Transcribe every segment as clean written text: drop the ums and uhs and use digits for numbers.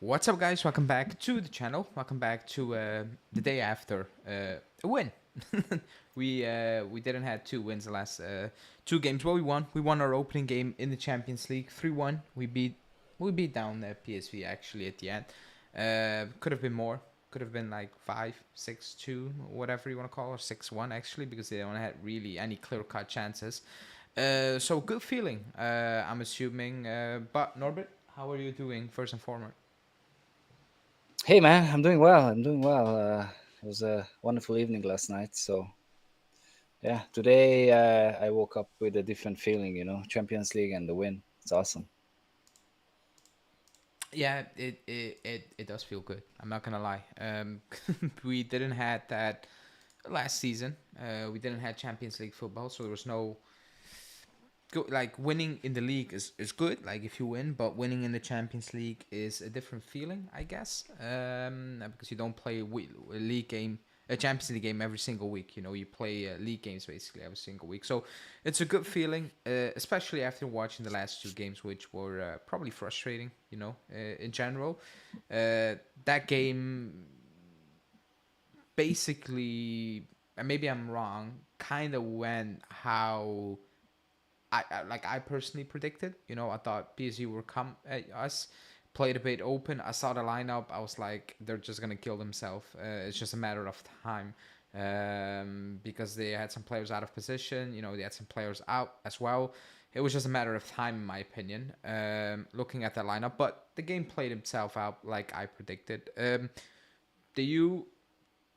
What's up, guys? Welcome back to the channel. Welcome back to the day after a win. we didn't have two wins the last two games. Well, we won. We won our opening game in the Champions League, 3-1. We beat down PSV actually at the end. Could have been more. Could have been like 5-6-2, whatever you want to call it, or 6-1 actually, because they don't have really any clear-cut chances. So good feeling. I'm assuming. But Norbert, how are you doing first and foremost? Hey man, I'm doing well. It was a wonderful evening last night. So yeah, today I woke up with a different feeling. Champions League and the win. It's awesome. Yeah, it does feel good. I'm not gonna lie. We didn't had that last season. We didn't have Champions League football, so there was no like winning in the league is good. Like if you win, but winning in the Champions League is a different feeling, I guess. Because you don't play a league game, a Champions League game every single week. You know, you play league games basically every single week. So it's a good feeling, especially after watching the last two games, which were probably frustrating. You know, in general, that game basically, and maybe I'm wrong, kind of went how I personally predicted. You know, I thought PSG would come at us, played a bit open. I saw the lineup. I was like, they're just gonna kill themselves. It's just a matter of time, because they had some players out of position. You know, they had some players out as well. It was just a matter of time, in my opinion. Looking at that lineup, but the game played itself out like I predicted. Do you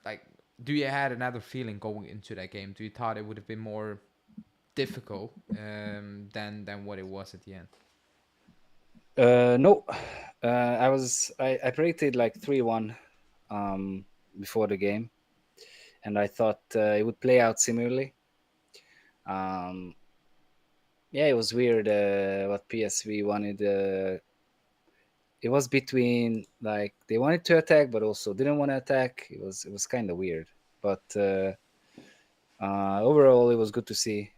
like? Do you had another feeling going into that game? Do you thought it would have been more difficult than what it was at the end? No, I predicted like 3-1 um, before the game, and I thought it would play out similarly. Um, yeah, it was weird what PSV wanted. It was between like they wanted to attack but also didn't want to attack. It was kind of weird, but overall it was good to see.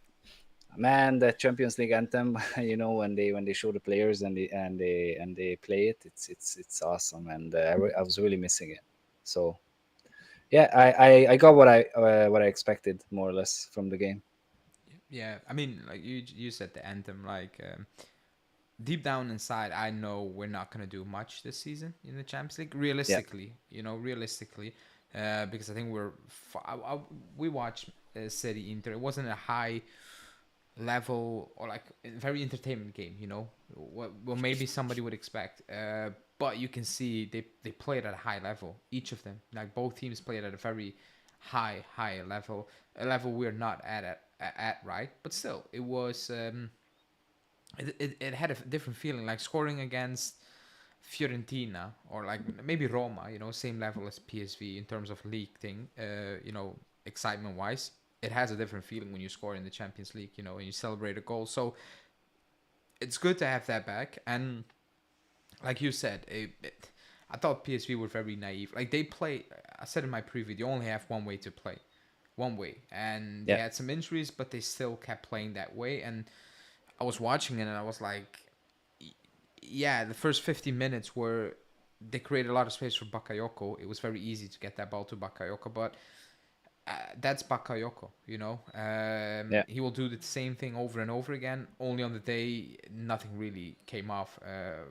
Man, that Champions League anthem, when they show the players and they play it, it's awesome, and I was really missing it. So yeah, I got what I expected more or less from the game. Yeah, I mean, like you said the anthem. Like deep down inside, I know we're not gonna do much this season in the Champions League. Yeah, Realistically, realistically, because I think we watched Serie Inter. It wasn't a high level or like a very entertainment game. You know, well maybe somebody would expect. But you can see they played at a high level. Each of them, like both teams, played at a very high level, a level we're not at right. But still, it was. It had a different feeling, like scoring against Fiorentina or like maybe Roma, same level as PSV in terms of league thing, excitement wise. It has a different feeling when you score in the Champions League, and you celebrate a goal. So it's good to have that back. And like you said, I thought PSV were very naive. Like they play, I said in my preview, they only have one way to play, one way, and they yeah, had some injuries, but they still kept playing that way. And I was watching it and I was like, yeah, the first 50 minutes were they created a lot of space for Bakayoko. It was very easy to get that ball to Bakayoko, but that's Bakayoko, yeah, he will do the same thing over and over again. Only on the day, nothing really came off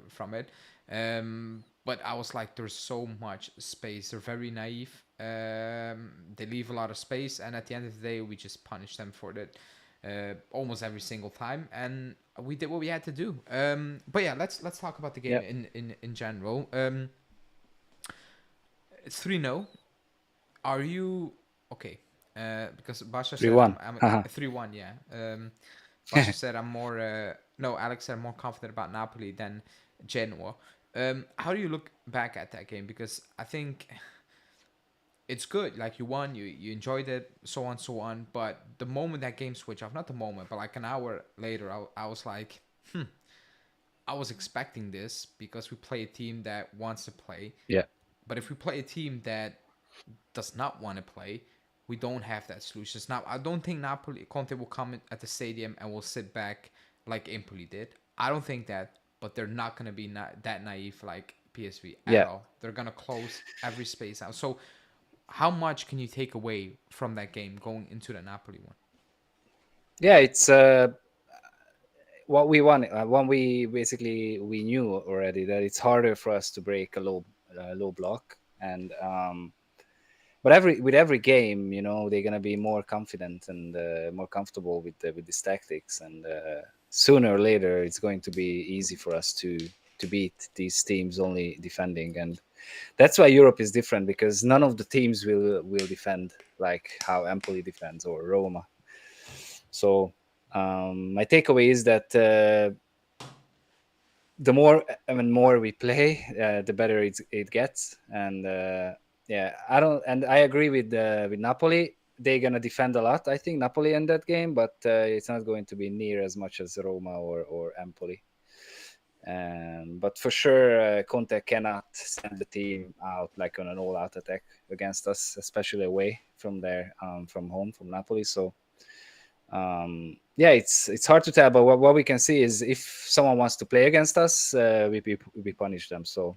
from it. But I was like, there's so much space. They're very naive. They leave a lot of space, and at the end of the day, we just punish them for that almost every single time, and we did what we had to do. But yeah, let's talk about the game yeah. in general. It's 3-0. Are you okay? Because Basha Three said one. I'm Haha. 3-1. Yeah. Basha said I'm more. No, Alex said I'm more confident about Napoli than Genoa. How do you look back at that game? Because I think it's good. Like you won, you enjoyed it, so on, so on. But the moment that game switched off, not the moment, but like an hour later, I was like, I was expecting this because we play a team that wants to play. Yeah, But if we play a team that does not want to play, we don't have that solution. Now, I don't think Napoli Conte will come at the stadium and will sit back like Empoli did. I don't think that, but they're not going to be that naive like PSV at Yeah, all. They're gonna close every space out. So how much can you take away from that game going into the Napoli one? yeah. It's what we want. What we basically we knew already that it's harder for us to break a low block, and but with every game, they're gonna be more confident and more comfortable with these tactics, and sooner or later, it's going to be easy for us to beat these teams only defending, and that's why Europe is different because none of the teams will defend like how Empoli defends or Roma. So my takeaway is that the more we play, the better it gets. And yeah, I agree with Napoli. They're gonna defend a lot, I think, Napoli in that game, but it's not going to be near as much as Roma or Empoli. But for sure, Conte cannot send the team out like on an all-out attack against us, especially away from home, from Napoli. So yeah, it's hard to tell, but what we can see is if someone wants to play against us, we punish them. So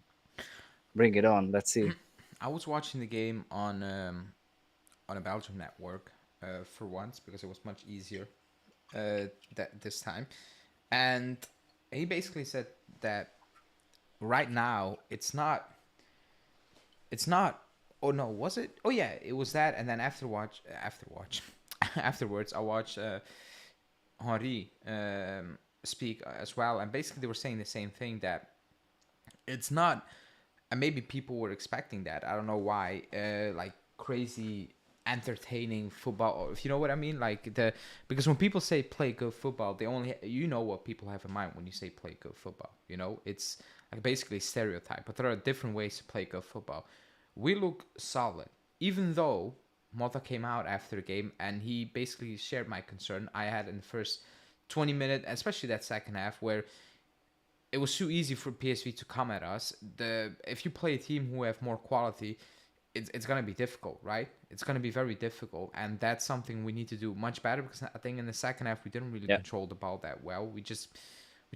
bring it on. Let's see. I was watching the game on a Belgium network for once because it was much easier that this time, and he basically said that right now it's not. Oh no, was it? Oh yeah, it was that. And then afterwards, I watched Henri speak as well, and basically they were saying the same thing that it's not, and maybe people were expecting that. I don't know why, like crazy entertaining football, or if you know what I mean, like the because when people say play good football, they only what people have in mind when you say play good football. It's like basically stereotype, but there are different ways to play good football. We look solid, even though Motta came out after the game and he basically shared my concern I had in the first 20 minutes, especially that second half, where it was too easy for PSV to come at us. If you play a team who have more quality, it's gonna be difficult, right? It's gonna be very difficult, and that's something we need to do much better because I think in the second half we didn't really Yeah, control the ball that well. We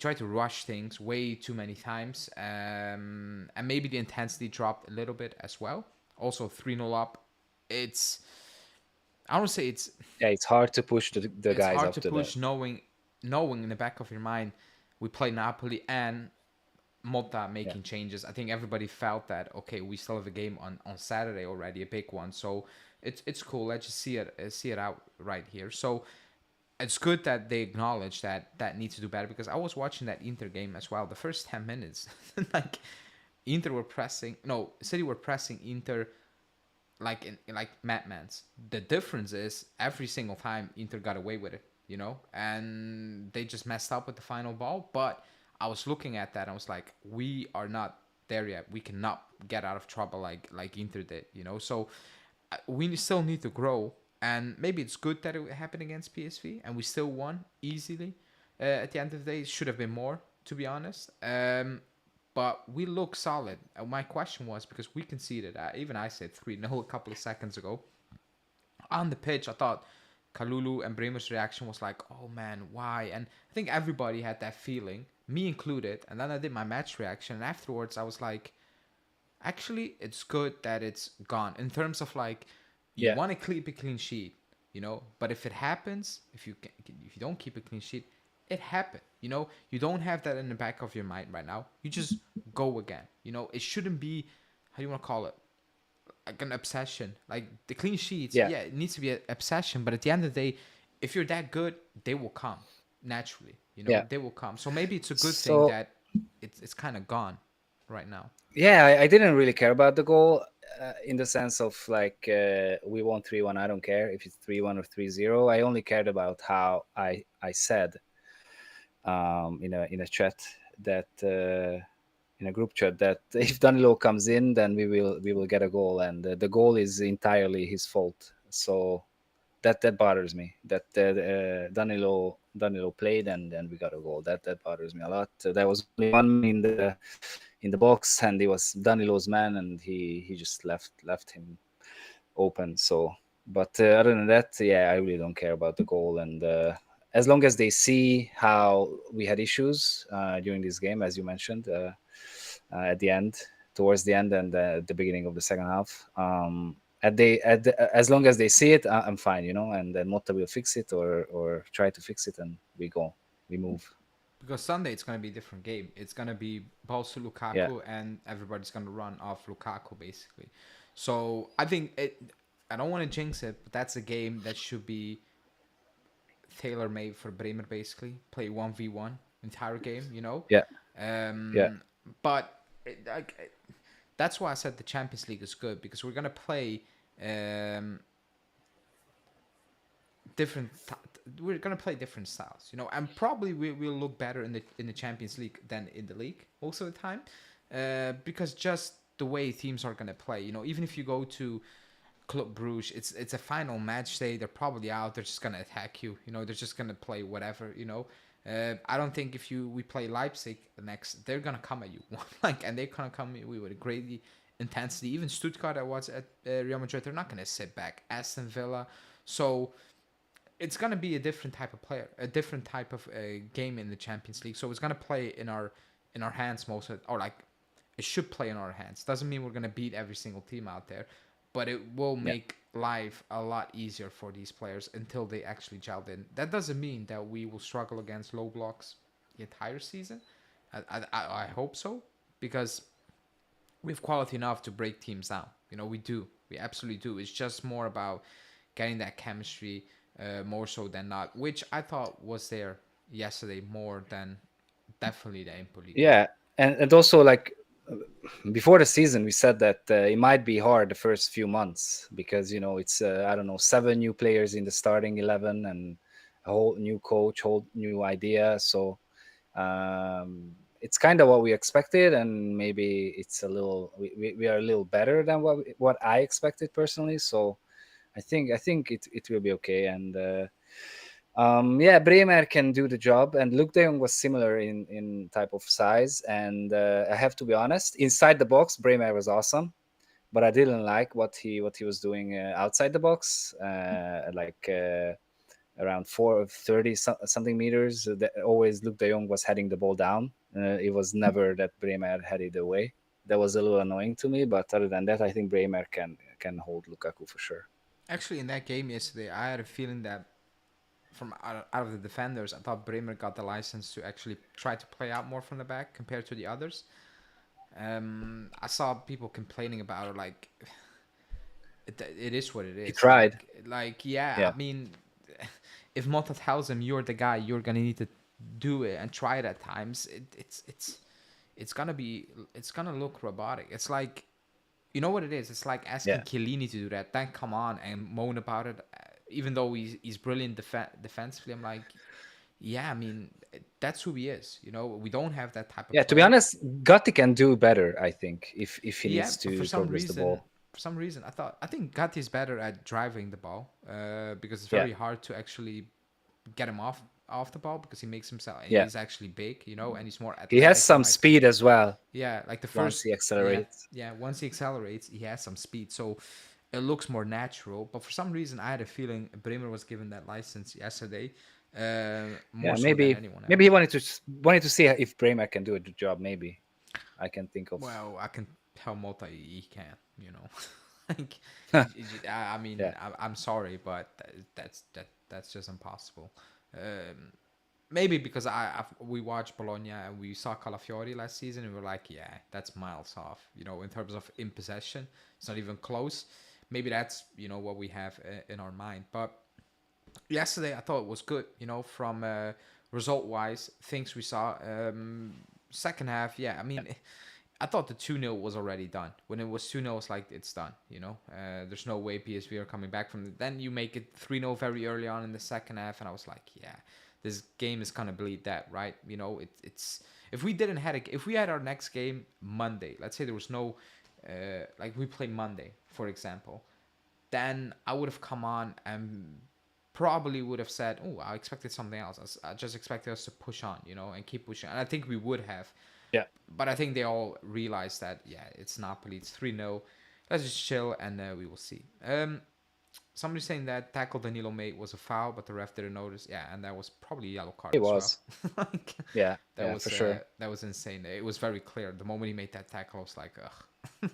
tried to rush things way too many times, and maybe the intensity dropped a little bit as well. Also 3-0 up, it's I don't say yeah. It's hard to push the it's guys hard to after that. push knowing in the back of your mind we play Napoli and Motta Yeah, making changes. I think everybody felt that okay, we still have a game on Saturday already, a big one. So it's cool. Let's just see it out right here. So it's good that they acknowledge that needs to do better because I was watching that Inter game as well. The first 10 minutes, like Inter were pressing, no, City were pressing Inter like in like madmans. The difference is every single time Inter got away with it, and they just messed up with the final ball. But I was looking at that and I was like, we are not there yet. We cannot get out of trouble like Inter did. So we still need to grow, and maybe it's good that it happened against PSV and we still won easily. At the end of the day, it should have been more, to be honest. But we look solid. My question was because we conceded. Even I said 3-0 a couple of seconds ago. On the pitch, I thought Kalulu and Bremer's reaction was like, "Oh man, why?" And I think everybody had that feeling, me included. And then I did my match reaction, and afterwards I was like, "Actually, it's good that it's gone." In terms of like, you yeah, want to keep a clean sheet. But if it happens, if you don't keep a clean sheet, it happened. You don't have that in the back of your mind right now. You just go again. It shouldn't be, how do you want to call it, like an obsession. Like the clean sheets, yeah. yeah, it needs to be an obsession. But at the end of the day, if you're that good, they will come naturally. Yeah. They will come. So maybe it's a good thing So that it's kind of gone right now. yeah, I didn't really care about the goal in the sense of like we won 3-1. I don't care if it's 3-1 or 3-0. I only cared about how I said in a chat that in a group chat that if Danilo comes in, then we will get a goal, and the goal is entirely his fault. So that bothers me. That Danilo played and then we got a goal. That bothers me a lot. There was only one man in the box, and he was Danilo's man, and he just left him open. So, but other than that, yeah, I really don't care about the goal. And as long as they see how we had issues during this game, as you mentioned at the end, towards the end and the beginning of the second half. As long as they see it, I'm fine, and then Motta will fix it or try to fix it, and we move. Because Sunday it's gonna be a different game. It's gonna be balls to Yeah, Lukaku, and everybody's gonna run off Lukaku basically. So I think it. I don't want to jinx it, but that's a game that should be tailor made for Bremer basically. Play 1v1 entire game, you know. yeah, yeah, Um, but that's why I said the Champions League is good because we're gonna play um, different. We're gonna play different styles, you know, and probably we'll look better in the Champions League than in the league most of the time, because just the way teams are gonna play, you know, even if you go to Club Bruges, it's a final match day. They're probably out. They're just gonna attack you. You know, they're just gonna play whatever. You know, I don't think if we play Leipzig next, they're gonna come at you and they're gonna come at you with a great intensity. Even Stuttgart, I was at Real Madrid, they're not gonna sit back. Aston Villa, so it's gonna be a different type of player, a different type of game in the Champions League. So it's gonna play in our hands most of it, or like it should play in our hands. Doesn't mean we're gonna beat every single team out there, but it will yeah, make life a lot easier for these players until they actually gel in. That doesn't mean that we will struggle against low blocks the entire season. I hope so, because we have quality enough to break teams down. You know, we do. We absolutely do. It's just more about getting that chemistry more so than not, which I thought was there yesterday more than definitely the Empoli game. yeah. And also, like, before the season, we said that it might be hard the first few months because it's I don't know, 7 new players in the starting 11 and a whole new coach, whole new idea. So it's kind of what we expected, and maybe it's a little we are a little better than what I expected personally. So I think it will be okay. And yeah, Bremer can do the job, and Luke De Jong was similar in type of size. And I have to be honest, inside the box, Bremer was awesome, but I didn't like what he was doing outside the box, like around 430 something meters. That always Luke De Jong was heading the ball down. It was never that Bremer had it away. That was a little annoying to me, but other than that, I think Bremer can hold Lukaku for sure. Actually, in that game yesterday, I had a feeling that from out of the defenders, I thought Bremer got the license to actually try to play out more from the back compared to the others. I saw people complaining about it, like it is what it He is. tried. Yeah, Yeah, I mean, if Motta tells him you're the guy, you're gonna need to do it and try it at times. It's gonna be it's gonna look robotic. It's like, you know what it is. It's like asking yeah. Chiellini to do that. Then come on and moan about it, even though he's brilliant defensively. I'm like, yeah, I mean, that's who he is. You know, we don't have that type of Yeah, to be player. honest, Gotti can do better, I think, if he Yeah, needs but to progress the ball. for some reason, I think Gatti is better at driving the ball, because it's Yeah, very hard to actually get him off the ball because he makes himself. yeah. He's actually big, you know, and he's more He has athletic. He some might, speed as well yeah, like the once first, he yeah, accelerates. yeah. Once he accelerates, he has some speed, so it looks more natural. But for some reason, I had a feeling Bremer was given that license yesterday, more Yeah, so than maybe anyone maybe he else. wanted to see if Bremer can do a good job. Maybe I can think of. Well, I can tell Mota he can, you know. like, I mean, Yeah, I'm sorry, but that's just impossible. Um, maybe because we watched Bologna and we saw Calafiori last season and we are like, yeah, that's miles off. You know, in terms of in possession, it's not even close. Maybe that's what we have in our mind. But yesterday I thought it was good. You know, from result wise, things we saw. Second half, yeah, I mean, I thought the 2-0 was already done. When it was 2-0, it's like it's done, you know? There's no way PSV are coming back from it. Then you make it 3-0 very early on in the second half, and I was like, yeah, this game is gonna bleed that, right? You know, it's if we didn't had if we had our next game Monday, let's say there was no like we play Monday, for example, then I would have come on and probably would have said, "Oh, I expected something else. I just expected us to push on, you know, and keep pushing." And I think we would have, yeah, but I think they all realized that, yeah, it's Napoli, it's 3-0. Let's just chill and we will see. Somebody saying that tackle Danilo made was a foul, but the ref didn't notice. Yeah, and that was probably a yellow card It as well. was. Like, Yeah, yeah, for sure. that was insane. It was very clear. The moment he made that tackle, I was like, ugh,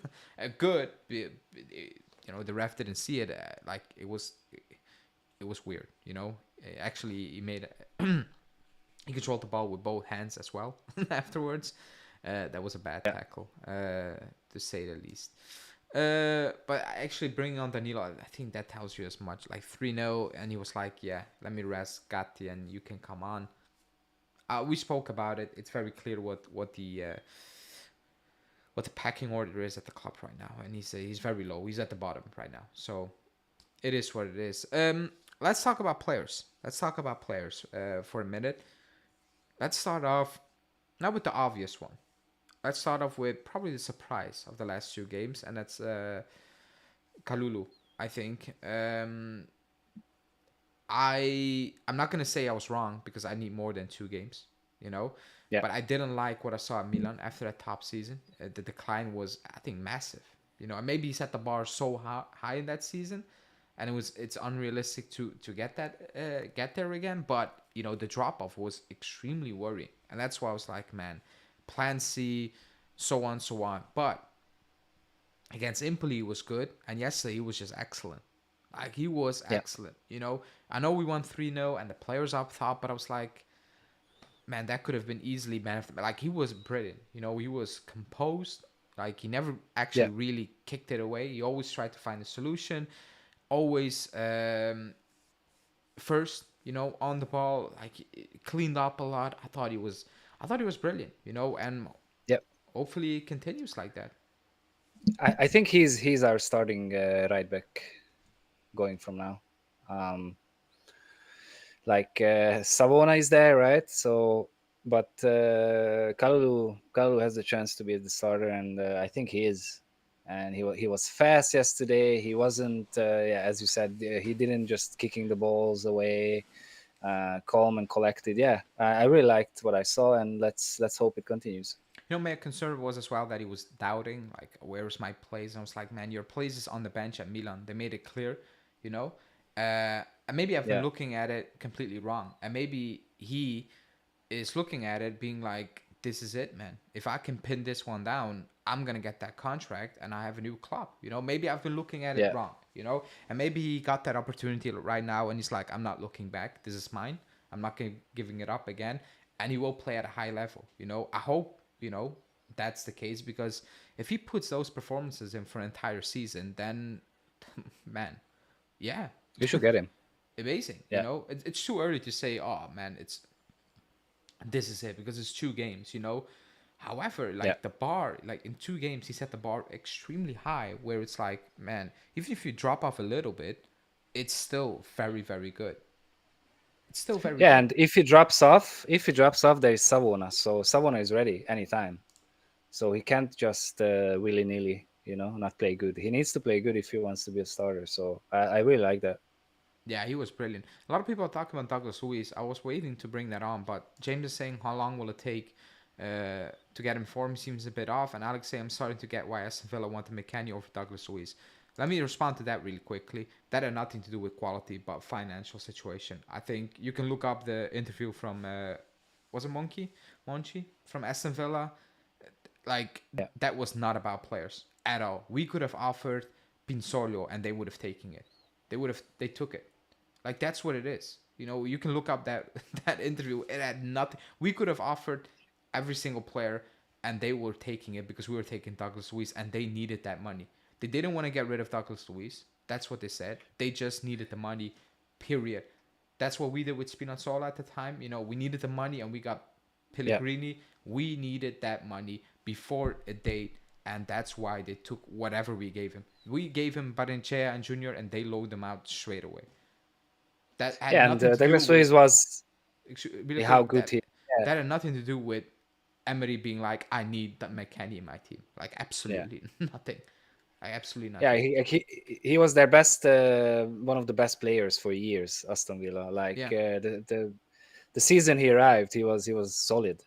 good. The ref didn't see it. Like it was weird. Actually, he made he controlled the ball with both hands as well. Afterwards, that was a bad Yeah, tackle, to say the least. But actually bringing on Danilo, I think that tells you as much. Like 3-0, and he was like, yeah, let me rest Gatti and you can come on. We spoke about it. It's very clear what the packing order is at the club right now, and he's very low. He's at the bottom right now. So it is what it is. Let's talk about players. For a minute. Let's start off not with the obvious one. Let's start off with probably the surprise of the last two games, and that's Kalulu. I think I'm not gonna say I was wrong because I need more than 2 games, you know. yeah, But I didn't like what I saw at Milan after that top season. The decline was, I think, massive. And maybe he set the bar so high in that season, and it's unrealistic to get there again. But the drop off was extremely worrying, and that's why I was like, man, Plan C, so on, so on. But against Impoli, he was good, and yesterday he was just excellent. Like he was yeah, excellent. I know we won 3-0 and the players up top, but I was like, man, that could have been easily man of the, like he was brilliant. He was composed. Like he never actually yeah, really kicked it away. He always tried to find a solution. Always first, on the ball, like cleaned up a lot. I thought he was brilliant. And yeah. hopefully it continues like that. I think he's our starting right back going from now. Um, Savona is there, right? So, but Kalulu has the chance to be the starter, and I think he is. And he was fast yesterday. He wasn't, yeah, as you said, he didn't just kicking the balls away. Calm and collected. Yeah, I really liked what I saw, and let's hope it continues. My concern was as well that he was doubting, like, where's my place? And I was like, man, your place is on the bench at Milan. They made it clear, you know. And maybe I've been Yeah, looking at it completely wrong, and maybe he is looking at it being like, this is it, man. If I can pin this one down, I'm gonna get that contract, and I have a new club. Maybe I've been looking at it yeah, wrong, and maybe he got that opportunity right now, and he's like, I'm not looking back. This is mine. I'm not giving it up again, and he will play at a high level. I hope that's the case, because if he puts those performances in for an entire season, then man, yeah, we should get him. amazing. Yeah, It's too early to say, oh man, this is it, because it's 2 games. However, yeah, like the bar, like in 2 games, he set the bar extremely high, where it's like, man, even if you drop off a little bit, it's still very, very good. It's still very yeah. good. And if he drops off, there is Savona. So Savona is ready anytime. So he can't just willy nilly, not play good. He needs to play good if he wants to be a starter. So I really like that. Yeah, he was brilliant. A lot of people are talking about Douglas Luiz. I was waiting to bring that on, but James is saying, how long will it take to get him form? Seems a bit off. And Alex saying, I'm starting to get why Aston Villa wanted McKennie over Douglas Luiz. Let me respond to that really quickly. That had nothing to do with quality, but financial situation. I think you can look up the interview from, was it Monchi from Aston Villa? Like, Yeah, that was not about players at all. We could have offered Pinsolio and they would have taken it. They took it. Like, that's what it is. You can look up that that interview. It had nothing. We could have offered every single player, and they were taking it because we were taking Douglas Luiz, and they needed that money. They didn't want to get rid of Douglas Luiz. That's what they said. They just needed the money. Period. That's what we did with Spinazzola at the time. We needed the money, and we got yeah, Pellegrini. We needed that money before a date, and that's why they took whatever we gave him. We gave him Barrenechea and Junior, and they load them out straight away. That had yeah. And nothing to do Douglas with, Luiz was really how quick, good he. Yeah, that had nothing to do with Emery being like, I need that McKennie in my team. Like, yeah, absolutely nothing. Like, absolutely yeah. nothing. He was their best, one of the best players for years. Aston Villa, like Yeah. the season he arrived, he was solid.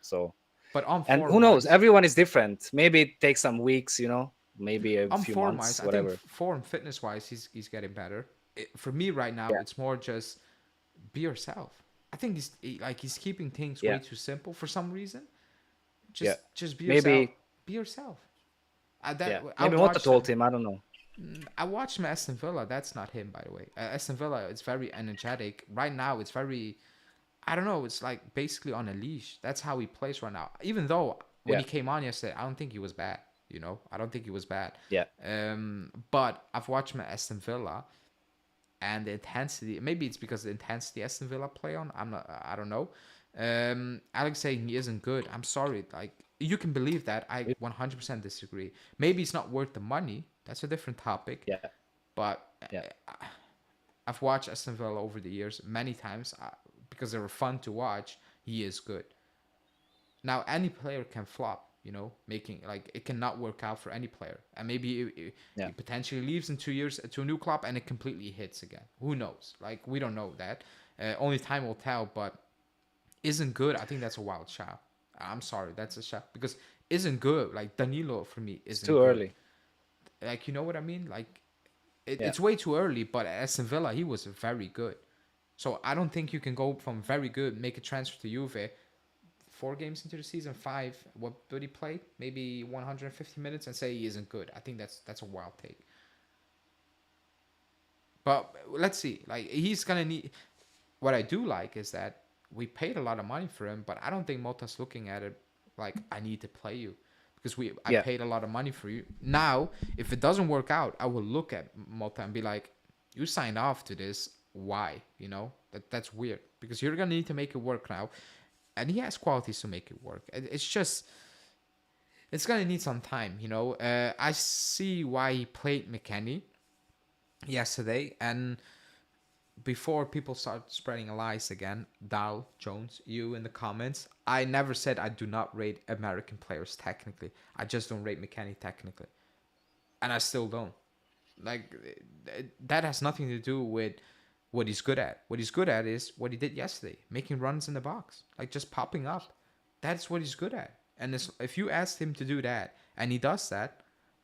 So But on and form who knows? wise, Everyone is different. Maybe it takes some weeks, maybe a On few form wise, months, I think whatever. form fitness wise, he's getting better. For me right now, Yeah, it's more just be yourself. I think he's keeping things way yeah, too simple for some reason. yeah. Just be yourself. Maybe, Be yourself. yeah, I maybe Motta watched told him. I don't know. I watched him at Aston Villa. That's not him, by the way. Aston Villa, it's very energetic. Right now, it's very, I don't know, it's like basically on a leash. That's how he plays right now. Even though when Yeah, he came on yesterday, I don't think he was bad. You know, I don't think he was bad. yeah, But I've watched him at Aston Villa, and the intensity. Maybe it's because the intensity Aston Villa play on. I'm not. I don't know. Alex saying he isn't good. I'm sorry. Like you can believe that. I 100% disagree. Maybe it's not worth the money. That's a different topic. yeah, But yeah, I've watched Aston Villa over the years many times because they were fun to watch. He is good. Now any player can flop, you know, making like it cannot work out for any player, and maybe yeah, he potentially leaves in 2 years to a new club and it completely hits again. Who knows? Like we don't know that. Only time will tell. But isn't good. I think that's a wild shot. I'm sorry, that's a shot because isn't good. Like Danilo for me it's isn't too good. early. Like you know what I mean? Like Yeah, it's way too early. But at Aston Villa, he was very good. So I don't think you can go from very good, make a transfer to Juve, 4 games into the season, five. What did he play? Maybe 150 minutes, and say he isn't good. I think that's a wild take. But let's see. Like he's gonna need. What I do like is that we paid a lot of money for him, but I don't think Motta's looking at it like I need to play you because I yeah, paid a lot of money for you. Now, if it doesn't work out, I will look at Motta and be like, you signed off to this. Why? You know that's weird because you're gonna need to make it work now, and he has qualities to make it work. It's just it's gonna need some time. You know, I see why he played McKennie yesterday, and before people start spreading lies again, Dal Jones, you in the comments, I never said I do not rate American players technically. I just don't rate McKennie technically, and I still don't. Like that has nothing to do with what he's good at. What he's good at is what he did yesterday, making runs in the box, like just popping up. That's what he's good at. And if you ask him to do that and he does that,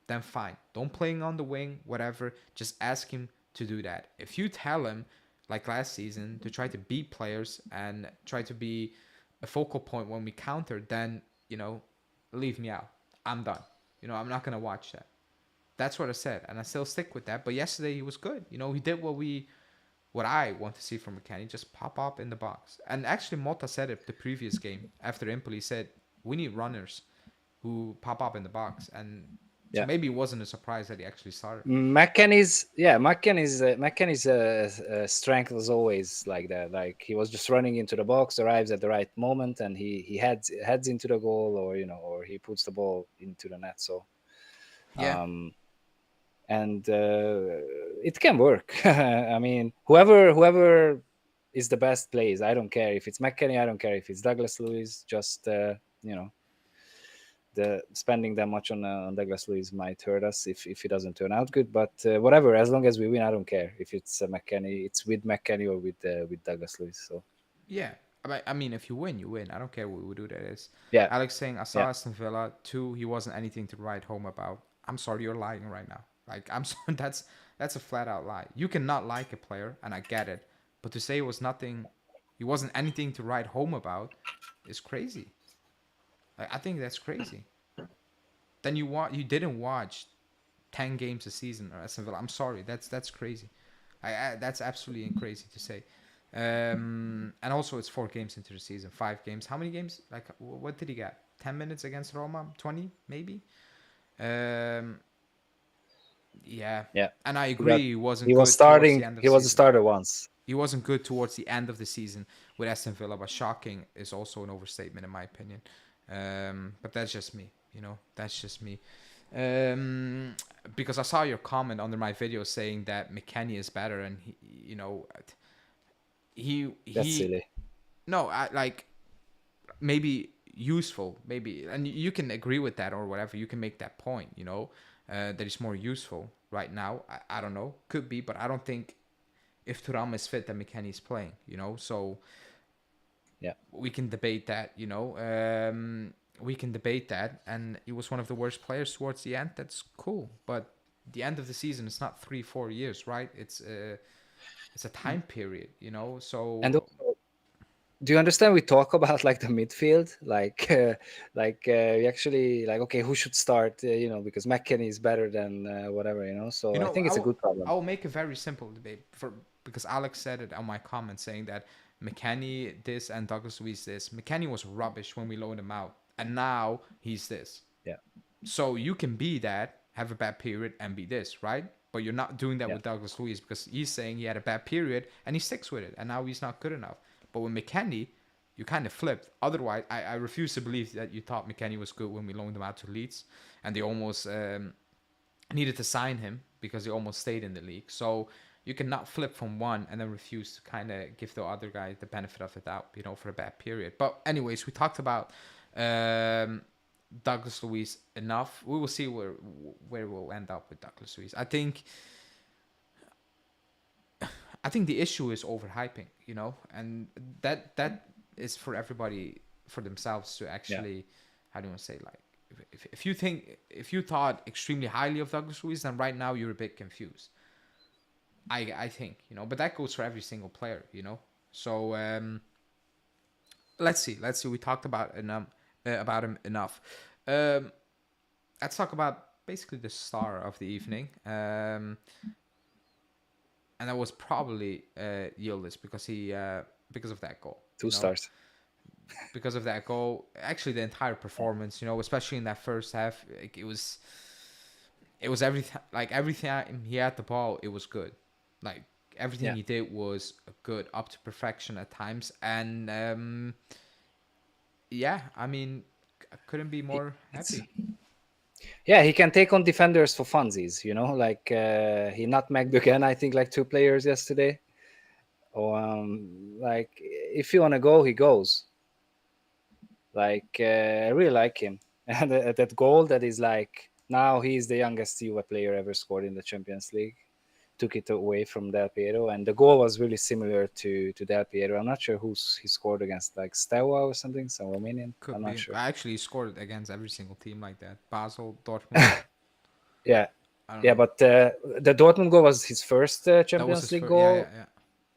then fine. Don't play him on the wing, whatever. Just ask him to do that. If you tell him, like last season, to try to beat players and try to be a focal point when we counter, then, leave me out. I'm done. I'm not going to watch that. That's what I said, and I still stick with that. But yesterday he was good. He did what I want to see from McKennie, just pop up in the box. And actually, Motta said it the previous game after Empoli. Said we need runners who pop up in the box, and so yeah. maybe it wasn't a surprise that he actually started. McKennie's strength was always like that. Like he was just running into the box, arrives at the right moment, and he heads into the goal, or he puts the ball into the net. So, Yeah, and it can work. I mean, whoever is the best plays. I don't care if it's McKennie. I don't care if it's Douglas Luiz. Just the spending that much on Douglas Luiz might hurt us if it doesn't turn out good. But whatever, as long as we win, I don't care if it's McKennie. It's with McKennie or with Douglas Luiz. So yeah. I mean, if you win, you win. I don't care what we do that is. yeah, Alex saying, I saw yeah, Aston Villa 2. He wasn't anything to write home about. I'm sorry, you're lying right now. Like I'm sorry, that's a flat out lie. You cannot like a player, and I get it, but to say it was nothing, he wasn't anything to write home about, is crazy. Like, I think that's crazy. Then you didn't watch 10 games a season or Aston Villa. I'm sorry, that's crazy. That's absolutely crazy to say. And also it's 4 games into the season, 5 games. How many games? Like what did he get? 10 minutes against Roma, 20 maybe. Um, yeah, yeah. and I He got agree. He wasn't he was good towards the starting. end of He the was a season. starter once. He wasn't good towards the end of the season with Aston Villa, but shocking is also an overstatement in my opinion. But that's just me. That's just me. Because I saw your comment under my video saying that McKennie is better, and That's he silly. no, I like maybe useful, maybe, and you can agree with that or whatever. You can make that point, that he's more useful right now. I don't know, could be, but I don't think if Thuram is fit, then McKennie's playing. So Yeah, we can debate that. we can debate that. And he was one of the worst players towards the end. That's cool, but the end of the season is not 3-4 years, right? It's a time period, you know. And So also, do you understand? We talk about like the midfield, like we actually like, okay, who should start? Because McKennie is better than whatever, you So I know, think it's a good problem. I'll make a very simple debate for because Alex said it on my comment saying that McKennie this and Douglas Luiz this. McKennie was rubbish when we loaned him out, and now he's this. Yeah, So you can be that, have a bad period, and be this, right? But you're not doing that yeah, with Douglas Luiz because he's saying he had a bad period and he sticks with it, and now he's not good enough. But with McKennie, you kind of flipped. Otherwise, I refuse to believe that you thought McKennie was good when we loaned him out to Leeds, and they almost needed to sign him because he almost stayed in the league. So you cannot flip from one and then refuse to kind of give the other guy the benefit of the doubt, for a bad period. But anyways, we talked about um, Douglas Luiz enough. We will see where we'll end up with Douglas Luiz. I think the issue is overhyping, and that is for everybody for themselves to yeah, actually, how do you want to say, like, if you thought extremely highly of Douglas Luiz, then right now you're a bit confused. I think, but that goes for every single player, So let's see. We talked about him enough. Um, let's talk about basically the star of the evening. And that was probably Yildiz because of that goal. two stars. Because of that goal, actually the entire performance, especially in that first half, like, it was everything. Like everything he had the ball, it was good. Like everything Yeah, he did was good, up to perfection at times, and yeah, I mean, I couldn't be more it's happy. yeah, he can take on defenders for funsies. Like he nutmegged again. I think like two players yesterday. Or like if you want to go, he goes. Like I really like him, and that goal that is like now he's the youngest Juve player ever scored in the Champions League. Took it away from Del Piero, and the goal was really similar to Del Piero. I'm not sure he scored against, like Steaua or something, some Romanian. I'm Could not be. sure. I actually scored against every single team like that. Basel, Dortmund. Yeah, I don't yeah, know. but the Dortmund goal was his first That was Champions his League first. Yeah, yeah, goal. yeah.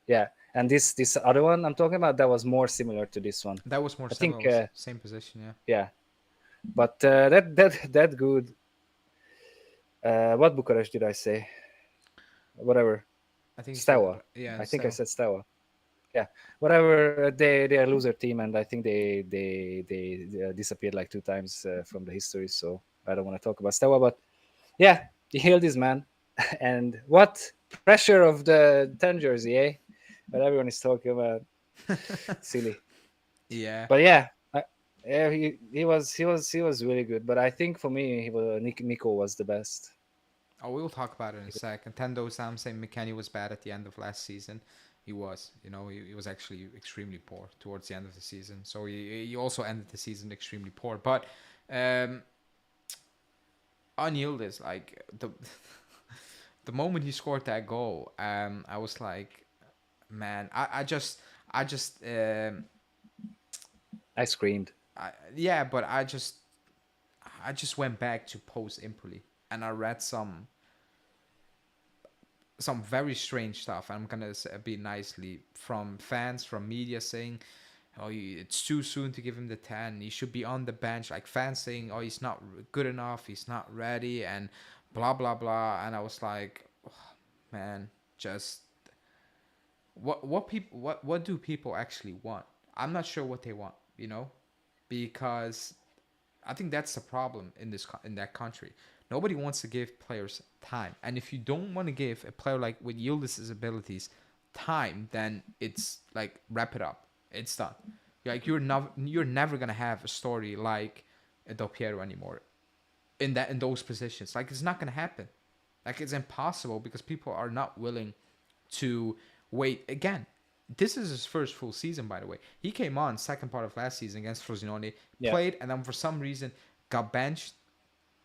Yeah, and this other one I'm talking about, that was more similar to this one. That was more I similar. think, Was same position. Yeah. yeah, but that good. What Bucharest did I say? Whatever. I think you said Steaua. yeah. I think I So said Steaua. Yeah, whatever. They are a loser team, and I think they disappeared like two times from the history. So I don't want to talk about Steaua, but yeah, he healed his man. And what pressure of the 10 jersey, eh? But everyone is talking about silly. yeah. But yeah, yeah, he was really good. But I think for me, Nico was the best. Oh, we will talk about it in a second. Tendo Sam saying McKennie was bad at the end of last season. He was, he was actually extremely poor towards the end of the season. So he also ended the season extremely poor. But um, on Yildiz, like the moment he scored that goal, I was like, man, I screamed. yeah, but I just went back to post Impoli and I read some very strange stuff. I'm gonna be nicely from fans, from media saying, "Oh, it's too soon to give him the 10. He should be on the bench." Like fans saying, "Oh, he's not good enough. He's not ready," and blah blah blah. And I was like, oh, man, just what do people actually want? I'm not sure what they want, because I think that's the problem in that country. Nobody wants to give players time, and if you don't want to give a player like with Yildiz's abilities time, then it's like wrap it up. It's done. Like you're never gonna have a story like a Del Piero anymore in those positions. Like it's not gonna happen. Like it's impossible because people are not willing to wait again. This is his first full season, by the way. He came on second part of last season against Frosinone, Yeah, played, and then for some reason got benched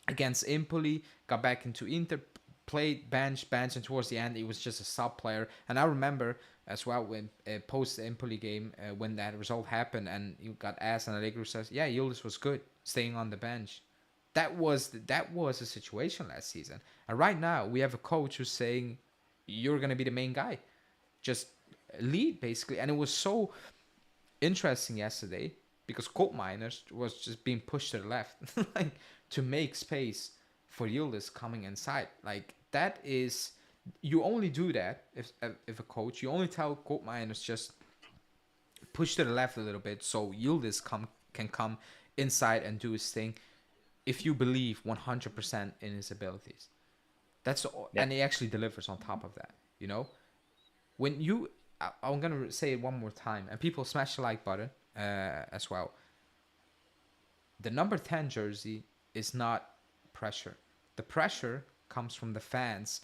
against Empoli, got back into Inter, played, bench, and towards the end, he was just a sub player. And I remember as well when post Empoli game when that result happened and you got asked, and Allegro says, "Yeah, Yildiz was good." staying on the bench. That was a situation last season. And right now we have a coach who's saying you're gonna be the main guy, just lead basically. And it was so interesting yesterday because Colt Miners was just being pushed to the left, like to make space for Yildiz coming inside. Like that is, you only do that if a coach, you only tell Colt Miners just push to the left a little bit so Yildiz can come inside and do his thing if you believe 100% in his abilities. That's Yeah. and he actually delivers on top of that. You know, when you, I'm gonna say it one more time, and people smash the like button as well. The number 10 jersey is not pressure. The pressure comes from the fans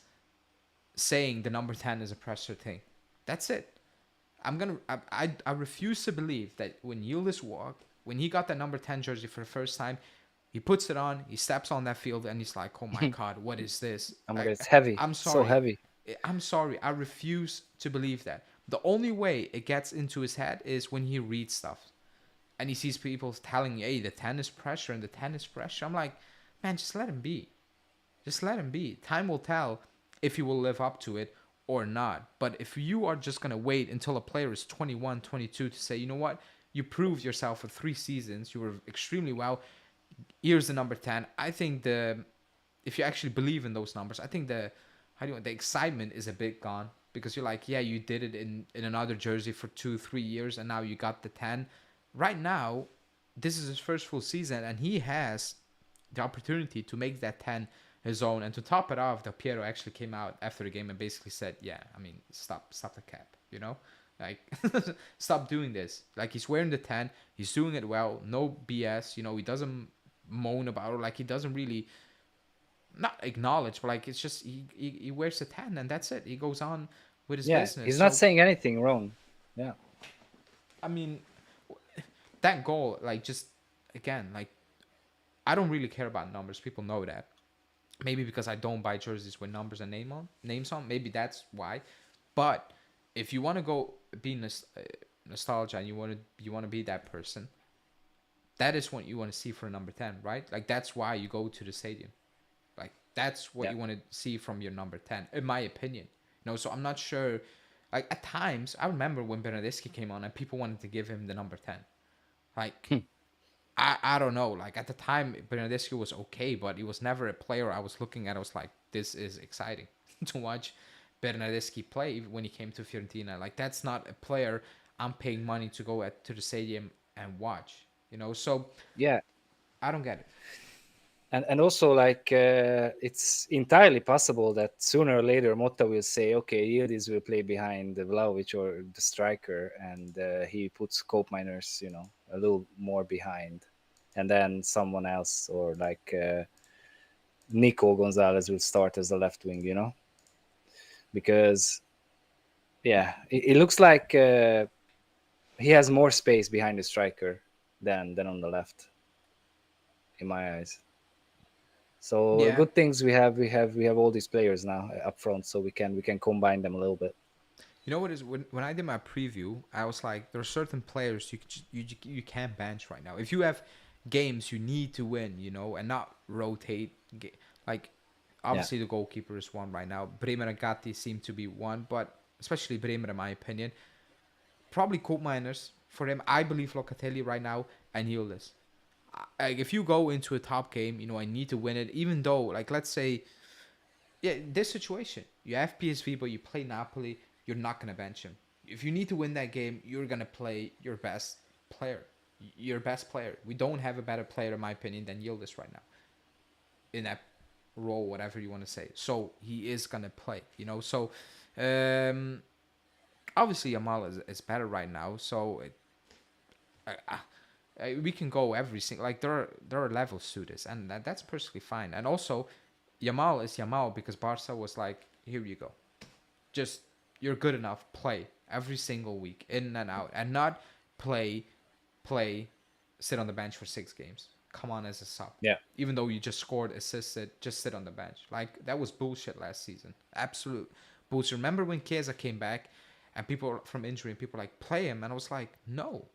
saying the number 10 is a pressure thing. That's it. I refuse to believe that when Yildiz walked, when he got that number 10 jersey for the first time, he puts it on, he steps on that field, and he's like, "Oh my god, what is this?" Oh my god, it's heavy. I'm So sorry, heavy. I'm sorry. I refuse to believe that. The only way it gets into his head is when he reads stuff, and he sees people telling, "Hey, the 10 is pressure, and the 10 is pressure." I'm like, man, just let him be. Just let him be. Time will tell if he will live up to it or not. But if you are just going to wait until a player is 21, 22 to say, you know what, you proved yourself for 3 seasons, you were extremely well, here's the number 10. I think if you actually believe in those numbers, I think the excitement is a bit gone because you're like, yeah, you did it in another jersey for 2-3 years and now you got the 10. Right now, this is his first full season and he has the opportunity to make that 10 his own. And to top it off, Del Piero actually came out after the game and basically said, yeah, I mean, stop the cap, you know? Like, stop doing this. Like, he's wearing the 10. He's doing it well. No BS. You know, he doesn't moan about it. Like, he doesn't really, not acknowledge, but, like, it's just, he wears the 10 and that's it. He goes on with his Yeah, business. he's not So, saying anything wrong. Yeah. I mean, that goal, like, just, again, like, I don't really care about numbers. People know that. Maybe because I don't buy jerseys with numbers and names on. Maybe that's why. But if you want to go be nostalgia and you want to be that person, that is what you want to see for a number 10, right? Like that's why you go to the stadium. Like that's what Yeah. you want to see from your number 10, in my opinion. So I'm not sure. Like at times, I remember when Bernardeschi came on and people wanted to give him the number 10. Like I don't know. Like at the time, Bernardeschi was okay, but he was never a player I was looking at. I was like, this is exciting to watch Bernardeschi play when he came to Fiorentina. Like that's not a player I'm paying money to go to the stadium and watch. So Yeah. I don't get it. And also like it's entirely possible that sooner or later Motta will say, okay, Yildiz will play behind the Vlahovic or the striker, and he puts Cope Miners, a little more behind, and then someone else or like Nico Gonzalez will start as the left wing, because yeah, it looks like he has more space behind the striker than on the left, in my eyes. So Yeah. good things we have all these players now up front, so we can combine them a little bit. You know what is when I did my preview, I was like, there are certain players you can't bench right now. If you have games you need to win, and not rotate. Like Yeah, obviously the goalkeeper is one right now. Bremer and Gatti seem to be one, but especially Bremer in my opinion. Probably Cope Miners for him. I believe Locatelli right now and Yildiz. Like if you go into a top game, I need to win it. Even though, like let's say, yeah, this situation, you have PSV, but you play Napoli, you're not gonna bench him. If you need to win that game, you're gonna play your best player. Your best player. We don't have a better player, in my opinion, than Yildiz right now in that role, whatever you want to say. So he is gonna play. So obviously Yamal is better right now. So we can go every single, like there are levels to this, and that's perfectly fine. And also, Yamal is Yamal because Barca was like, here you go, just you're good enough, play every single week, in and out, and not play, sit on the bench for 6 games. Come on as a sub, yeah, even though you just scored, assisted, just sit on the bench. Like that was bullshit last season, absolute bullshit. Remember when Chiesa came back, and people from injury, and people like play him, and I was like, no.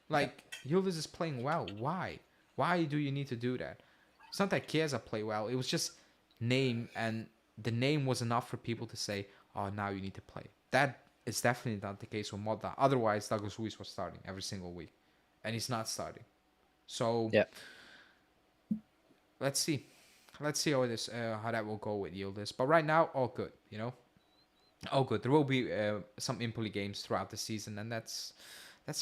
yeah, Like Yildiz is playing well. Why? Why do you need to do that? It's not that Chiesa play well. It was just name, and the name was enough for people to say, "Oh, now you need to play." That is definitely not the case with Motta. Otherwise, Douglas Luiz was starting every single week, and he's not starting. So Yeah. let's see, how that will go with Yildiz. But right now, all good. All good. There will be some Empoli games throughout the season, and that's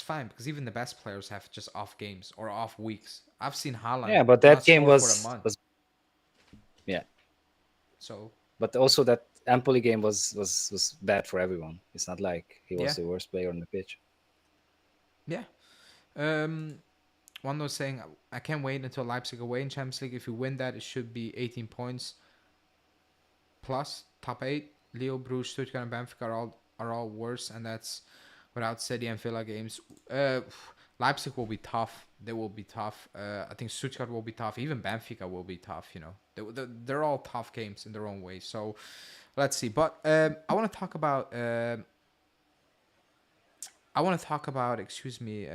fine because even the best players have just off games or off weeks. I've seen Haaland Yeah, but that not game score for a month. was yeah. So But also that Empoli game was bad for everyone. It's not like he was yeah, the worst player on the pitch. yeah. Um, one was saying I can't wait until Leipzig away in Champions League. If we win that, it should be 18 points plus top eight. Leo, Bruges, Stuttgart, and Benfica are all worse, and that's without City and Villa games. Uh, Leipzig will be tough. They will be tough. I think Stuttgart will be tough. Even Benfica will be tough. They're all tough games in their own way. So let's see. But I want to talk about. Excuse me,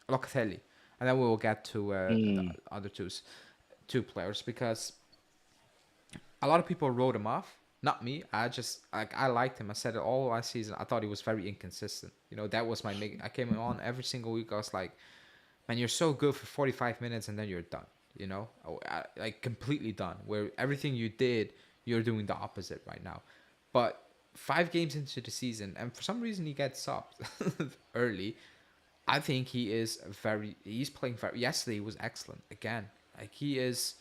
Locatelli, and then we will get to the Mm, other two players because a lot of people wrote him off. Not me. I liked him. I said it all last season. I thought he was very inconsistent. That was my make. I came on every single week. I was like, man, you're so good for 45 minutes and then you're done. Like completely done. Where everything you did, you're doing the opposite right now. But 5 games into the season, and for some reason he gets subbed early. I think he's playing very. Yesterday he was excellent again. Like he is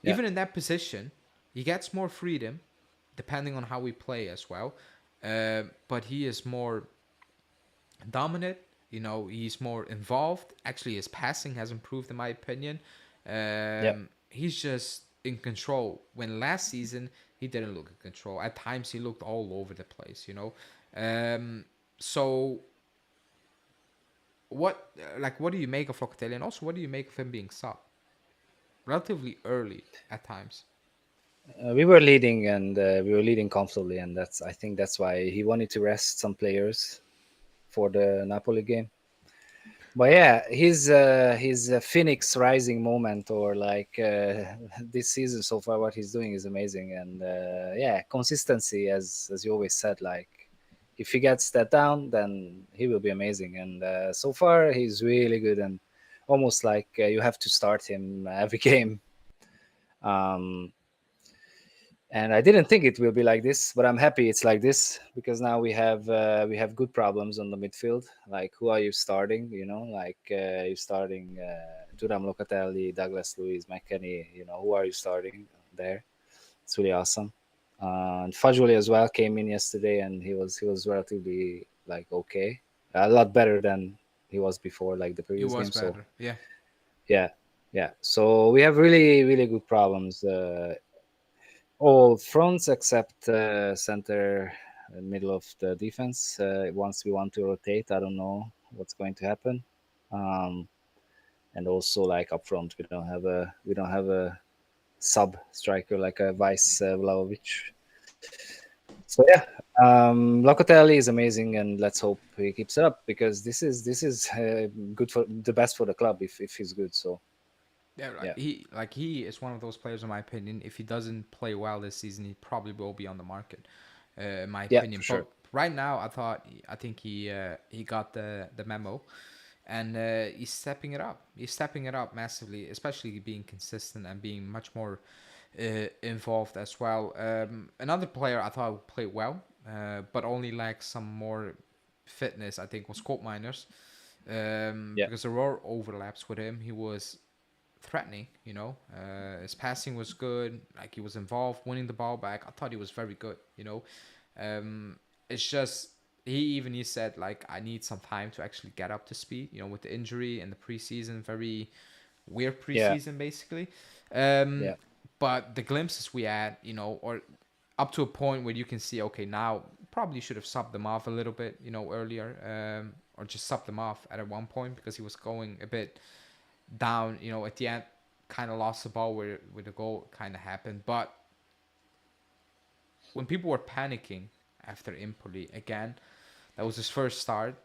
yeah, even in that position, he gets more freedom, depending on how we play as well. But he is more dominant. He's more involved. Actually, his passing has improved, in my opinion. yeah, He's just in control. When last season he didn't look in control. At times he looked all over the place. So what do you make of Locatelli, and also what do you make of him being sub relatively early at times? we were leading and we were leading comfortably, and I think that's why he wanted to rest some players for the Napoli game. But yeah, his Phoenix rising moment, or like this season so far, what he's doing is amazing, and yeah, consistency, as you always said, like if he gets that down, then he will be amazing. And so far, he's really good, and almost like you have to start him every game. Um, and I didn't think it will be like this, but I'm happy it's like this because now we have good problems on the midfield. Like who are you starting? Like you're starting Thuram, Locatelli, Douglas Luiz, McKennie. Who are you starting there? It's really awesome. And Fajoli as well came in yesterday, and he was relatively like okay, a lot better than he was before, like the He previous was game. So better. Yeah. yeah, yeah. So we have really really good problems. All fronts except center, middle of the defense. Once we want to rotate, I don't know what's going to happen. Um, and also like up front, we don't have a sub striker like a vice Vlahovic. So yeah, Locatelli is amazing, and let's hope he keeps it up because this is good for the best for the club if he's good. So Yeah, yeah, he is one of those players, in my opinion. If he doesn't play well this season, he probably will be on the market, in my yeah, for opinion. But sure. right now, I think he got the memo, and he's stepping it up. He's stepping it up massively, especially being consistent and being much more involved as well. Another player I thought played well, but only lacks some more fitness. I think was Colt Miners, Yeah, because there were overlaps with him. He was threatening. His passing was good. Like he was involved, winning the ball back. I thought he was very good. It's just he said like I need some time to actually get up to speed. With the injury and the preseason, very weird yeah, preseason basically. Um, yeah, but the glimpses we had, or up to a point where you can see, okay, now probably should have subbed them off a little bit, earlier, or just subbed them off at one point because he was going a bit down, at the end, kind of lost the ball where the goal kind of happened. But when people were panicking after Empoli again, that was his first start,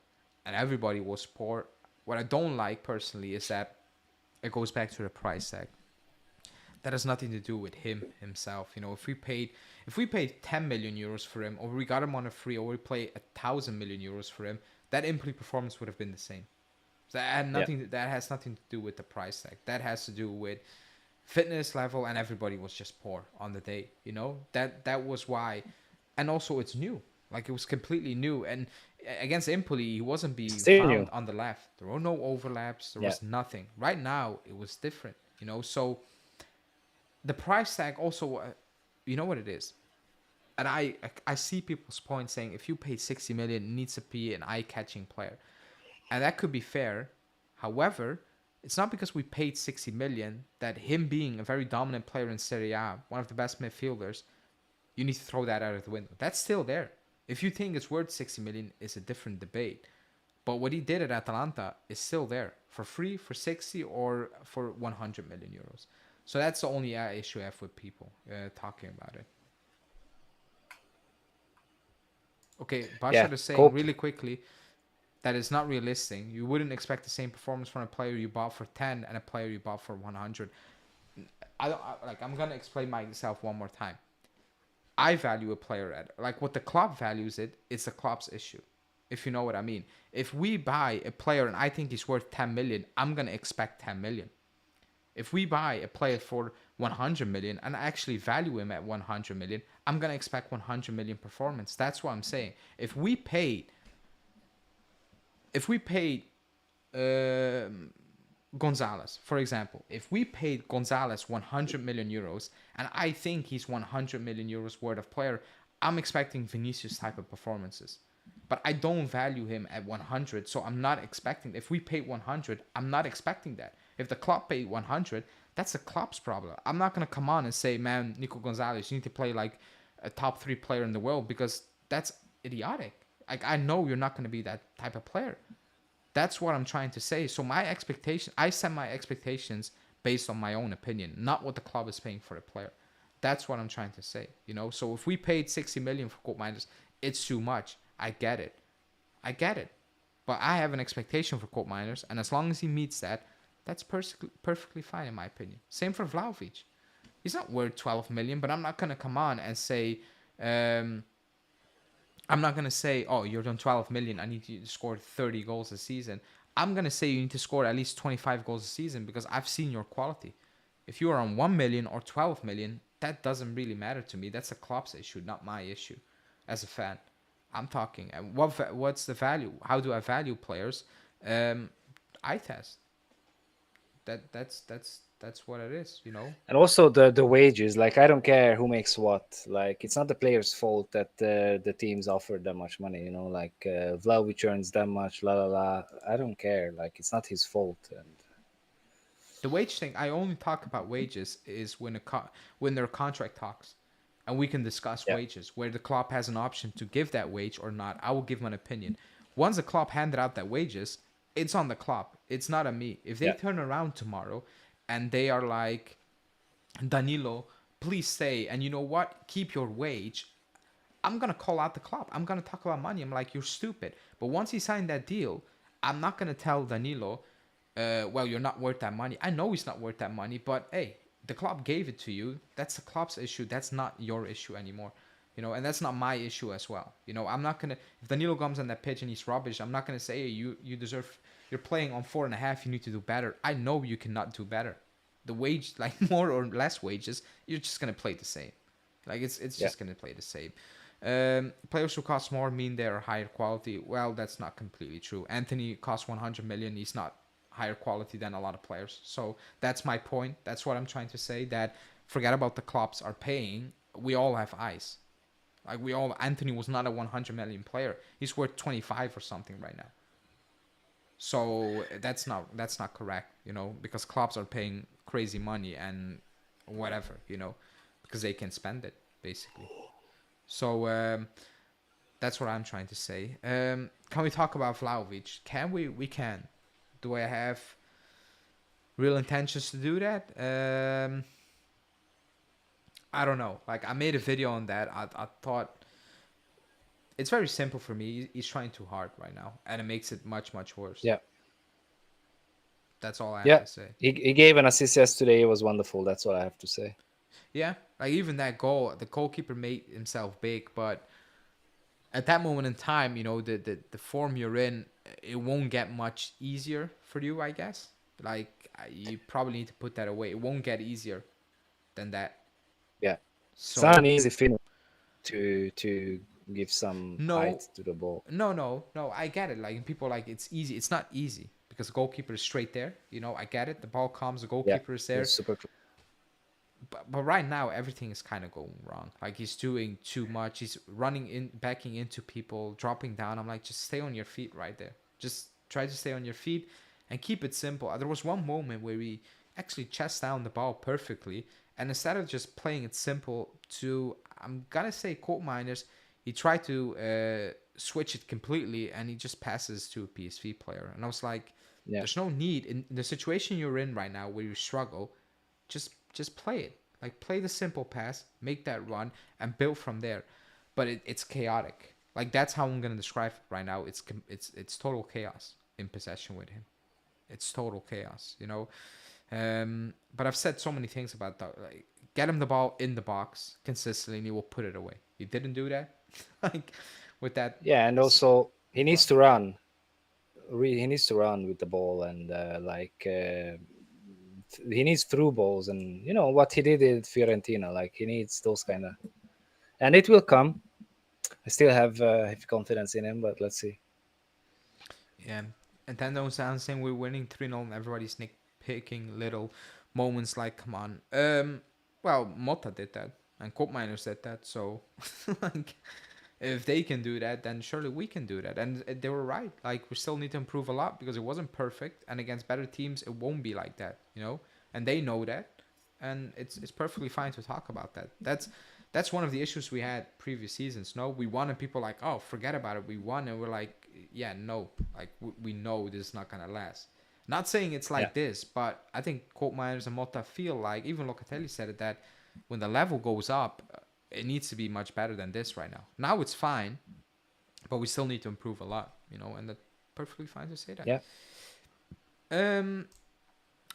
and everybody was poor. What I don't like personally is that it goes back to the price tag. That has nothing to do with himself. If we paid 10 million euros for him, or we got him on a free, or we play 1,000 million euros for him, that Empoli performance would have been the same. So that has nothing to do with the price tag. That has to do with fitness level, and everybody was just poor on the day. That was why. And also it's new. Like, it was completely new. And against Empoli, he wasn't being Still found new. on the left. There were no overlaps. There Yeah. was nothing. Right now, it was different. So the price tag also, you know what it is. And I see people's point saying, if you paid 60 million, it needs to be an eye-catching player. And that could be fair. However, it's not because we paid 60 million that him being a very dominant player in Serie A, one of the best midfielders, you need to throw that out of the window. That's still there. If you think it's worth 60 million, it's a different debate. But what he did at Atalanta is still there for free, for 60, or for 100 million euros. So that's the only issue I have with people talking about it. Okay, Bashar is saying really quickly that it's not realistic. You wouldn't expect the same performance from a player you bought for 10 and a player you bought for 100. I'm gonna explain myself one more time. I value a player at, like, what the club values it's the club's issue. If you know what I mean. If we buy a player and I think he's worth 10 million, I'm gonna expect 10 million. If we buy a player for 100 million and I actually value him at 100 million, I'm gonna expect 100 million performance. That's what I'm saying. If we paid Gonzalez, for example, if we paid Gonzalez 100 million euros and I think he's 100 million euros worth of player, I'm expecting Vinicius type of performances. But I don't value him at 100, so I'm not expecting. If we paid 100, I'm not expecting that. If the club paid 100, that's the club's problem. I'm not going to come on and say, man, Nico Gonzalez, you need to play like a top 3 player in the world, because that's idiotic. Like, I know you're not going to be that type of player. That's what I'm trying to say. So I set my expectations based on my own opinion, not what the club is paying for the player. That's what I'm trying to say. So if we paid 60 million for Koopmeiners, it's too much. I get it. But I have an expectation for Koopmeiners, and as long as he meets that, that's perfectly fine in my opinion. Same for Vlahovic. He's not worth 12 million, but I'm not going to come on and say, I'm not going to say, oh, you're on 12 million, I need you to score 30 goals a season. I'm going to say you need to score at least 25 goals a season, because I've seen your quality. If you are on 1 million or 12 million, that doesn't really matter to me. That's a club's issue, not my issue as a fan. I'm talking, what's the value? How do I value players? I test. That's what it is, And also the wages. Like, I don't care who makes what. Like, it's not the player's fault that the teams offer that much money. Like, Vlahovic earns that much. La la la. I don't care. Like, it's not his fault. And the wage thing, I only talk about wages is when there are contract talks, and we can discuss wages where the club has an option to give that wage or not. I will give my opinion. Once the club handed out that wages, it's on the club. It's not on me. If they turn around tomorrow and they are like, Danilo, please stay, and you know what? Keep your wage. I'm going to call out the club. I'm going to talk about money. I'm like, you're stupid. But once he signed that deal, I'm not going to tell Danilo, well, you're not worth that money. I know he's not worth that money, but hey, the club gave it to you. That's the club's issue. That's not your issue anymore. And that's not my issue as well. I'm not going to, if Danilo comes on that pitch and he's rubbish, I'm not going to say, hey, you deserve, you're playing on 4.5, you need to do better. I know you cannot do better. The wage, like more or less wages, you're just going to play the same. Like, it's just going to play the same. Players who cost more mean they're higher quality. Well, that's not completely true. Anthony costs 100 million. He's not higher quality than a lot of players. So that's my point. That's what I'm trying to say, that forget about the clubs are paying. We all have eyes. Like, Anthony was not a 100 million player. He's worth 25 or something right now. So that's not correct, because clubs are paying crazy money and whatever, because they can spend it basically. So that's what I'm trying to say. Can we talk about Vlahovic? Can we? We can. Do I have real intentions to do that? I don't know. Like, I made a video on that. I thought it's very simple for me. He's trying too hard right now, and it makes it much, much worse. Yeah. That's all I have Yeah, to say. he gave an assist yesterday. It was wonderful. That's what I have to say. Yeah, like even that goal, the goalkeeper made himself big, but at that moment in time, the form you're in, it won't get much easier for you, I guess. Like you probably need to put that away. It won't get easier than that. Yeah, it's not So an easy finish to give some height no, to the ball. no. I get it. Like people like it's easy. It's not easy because the goalkeeper is straight there. I get it. The ball comes, the Yeah, goalkeeper is it there. was super. But right now everything is kind of going wrong. Like he's doing too much. He's running in, backing into people, dropping down. I'm like, just stay on your feet right there. Just try to stay on your feet and keep it simple. There was one moment where we actually chest down the ball perfectly, and instead of just playing it simple to, I'm gonna say, court miners, he tried to switch it completely, and he just passes to a PSV player. And I was like, Yeah, there's no need in the situation you're in right now where you struggle, just play it. Like play the simple pass, make that run, and build from there. But it's chaotic. Like that's how I'm gonna describe it right now. It's total chaos in possession with him. It's total chaos. But I've said so many things about that. Like get him the ball in the box consistently, and he will put it away. He didn't do that. Like with that. yeah, and also he Go needs on. to run. He needs to run with the ball and he needs through balls and what he did at Fiorentina. Like he needs those kind of, and it will come. I still have confidence in him, but let's see. Yeah, and then those sounds saying we're winning 3-0 and everybody's nitpicking little moments like, come on. Well, Motta did that and Coop Miners did that, so like if they can do that, then surely we can do that. And they were right. Like we still need to improve a lot because it wasn't perfect, and against better teams, it won't be like that. And they know that, and it's perfectly fine to talk about that. That's one of the issues we had previous seasons. No, we won, and people like, oh, forget about it. We won, and we're like, yeah, no, like we know this is not gonna last. Not saying it's Yeah, like this, but I think Colt Miners and Motta feel like, even Locatelli said it, that when the level goes up, it needs to be much better than this right now. Now it's fine, but we still need to improve a lot, and that's perfectly fine to say that. yeah.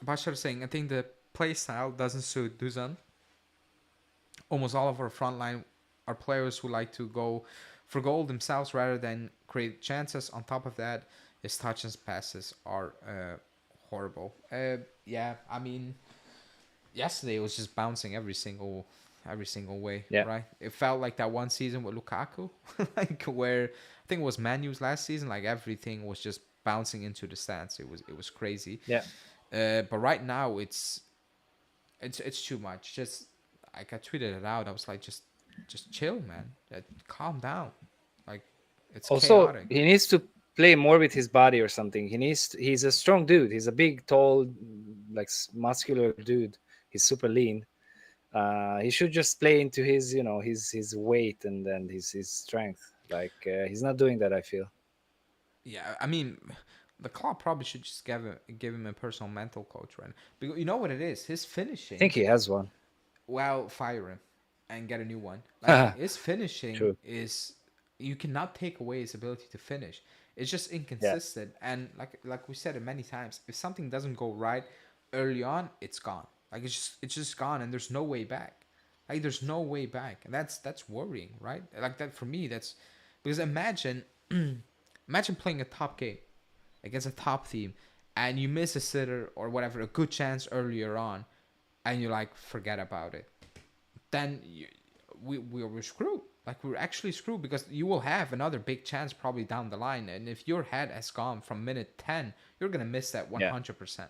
Bashar saying, I think the play style doesn't suit Dusan. Almost all of our front line are players who like to go for goal themselves rather than create chances. On top of that, his touches passes are horrible. Yeah, I mean, yesterday it was just bouncing every single way, Yeah, right? It felt like that one season with Lukaku, like where I think it was Manu's last season. Like everything was just bouncing into the stands. It was crazy. yeah. But right now it's too much. Just like I tweeted it out. I was like, just chill, man. Calm down. Like it's Also, chaotic. he needs to play more with his body or something. He's a strong dude. He's a big, tall, like muscular dude. He's super lean. He should just play into his weight and then his strength. Like he's not doing that, I feel. Yeah, I mean, the club probably should just give him a personal mental coach, right? Because you know what it is. His I finishing, think he has one. well, fire him and get a new one. Like his finishing True. is, you cannot take away his ability to finish. It's just Yeah. inconsistent, and like we said it many times, if something doesn't go right early on, it's gone. Like it's just gone, and there's no way back. Like there's no way back, and that's worrying, right? Like that for me, that's because imagine playing a top game against a top team, and you miss a sitter or whatever, a good chance earlier on, and you like forget about it, then we're screwed. Like we're actually screwed because you will have another big chance probably down the line, and if your head has gone from minute 10, you're gonna miss that Yeah. 100%.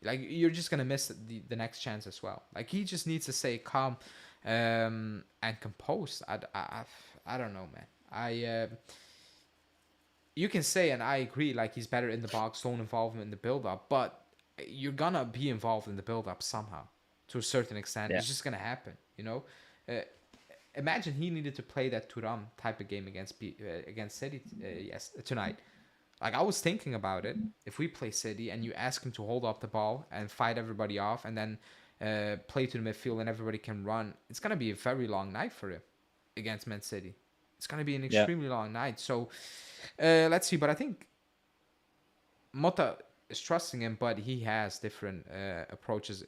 Like you're just gonna miss the next chance as well. Like he just needs to stay calm, and composed. I don't know, man. You can say, and I agree, like he's better in the box, don't involve him in the build up, but you're gonna be involved in the build up somehow, to a certain extent. Yeah. It's just gonna happen. Uh, Imagine he needed to play that Turam type of game against City tonight. Like I was thinking about it. If we play City and you ask him to hold up the ball and fight everybody off, and then play to the midfield and everybody can run, it's gonna be a very long night for him against Man City. It's gonna be an Yeah. extremely long night. So let's see. But I think Motta is trusting him, but he has different approaches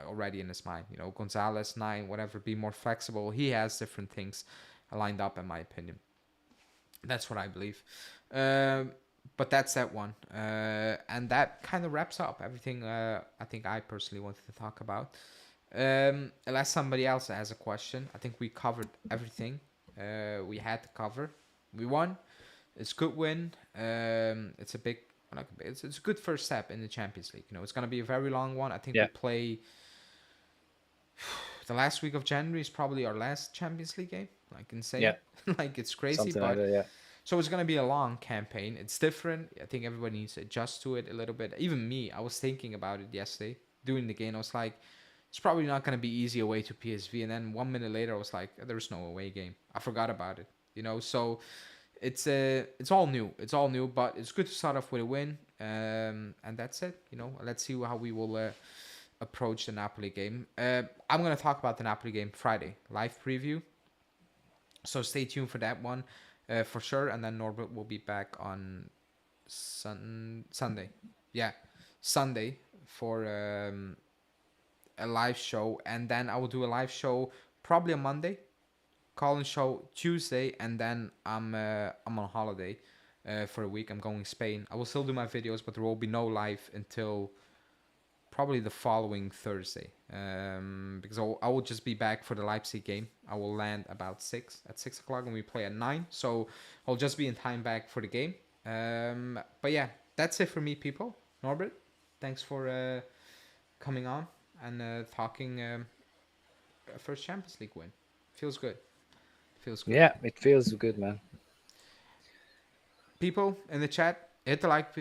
already in his mind. You know, Gonzalez 9, whatever, be more flexible. He has different things lined up, in my opinion. That's what I believe. But that's that one. And that kind of wraps up everything I think I personally wanted to talk about. Unless somebody else has a question, I think we covered everything we had to cover. We won. It's a good win. It's a big, it's a good first step in the Champions League. You know, it's gonna be a very long one. I think we play the last week of January is probably our last Champions League game. Like insane. Yeah. Like it's crazy, Something but like that, yeah. so it's gonna be a long campaign. It's different. I think everybody needs to adjust to it a little bit. Even me, I was thinking about it yesterday, doing the game. I was like, it's probably not gonna be easy away to PSV. And then 1 minute later, I was like, there's no away game. I forgot about it. You know, so it's all new. It's all new, but it's good to start off with a win. And that's it. You know, let's see how we will approach the Napoli game. I'm gonna talk about the Napoli game Friday, live preview. So stay tuned for that one. For sure, and then Norbert will be back on Sunday. Yeah, Sunday for a live show, and then I will do a live show probably on Monday, call-in show Tuesday, and then I'm on holiday for a week. I'm going to Spain. I will still do my videos, but there will be no live until probably the following Thursday, because I will just be back for the Leipzig game. I will land about 6 o'clock, and we play at 9, so I'll just be in time back for the game. But yeah, that's it for me, people. Norbert, thanks for coming on and talking first Champions League win. Feels good. Yeah, it feels good, man. People in the chat, hit the like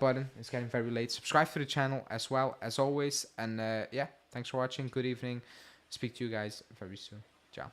button. It's getting very late. Subscribe to the channel as well, as always. And yeah, thanks for watching. Good evening. Speak to you guys very soon. Ciao.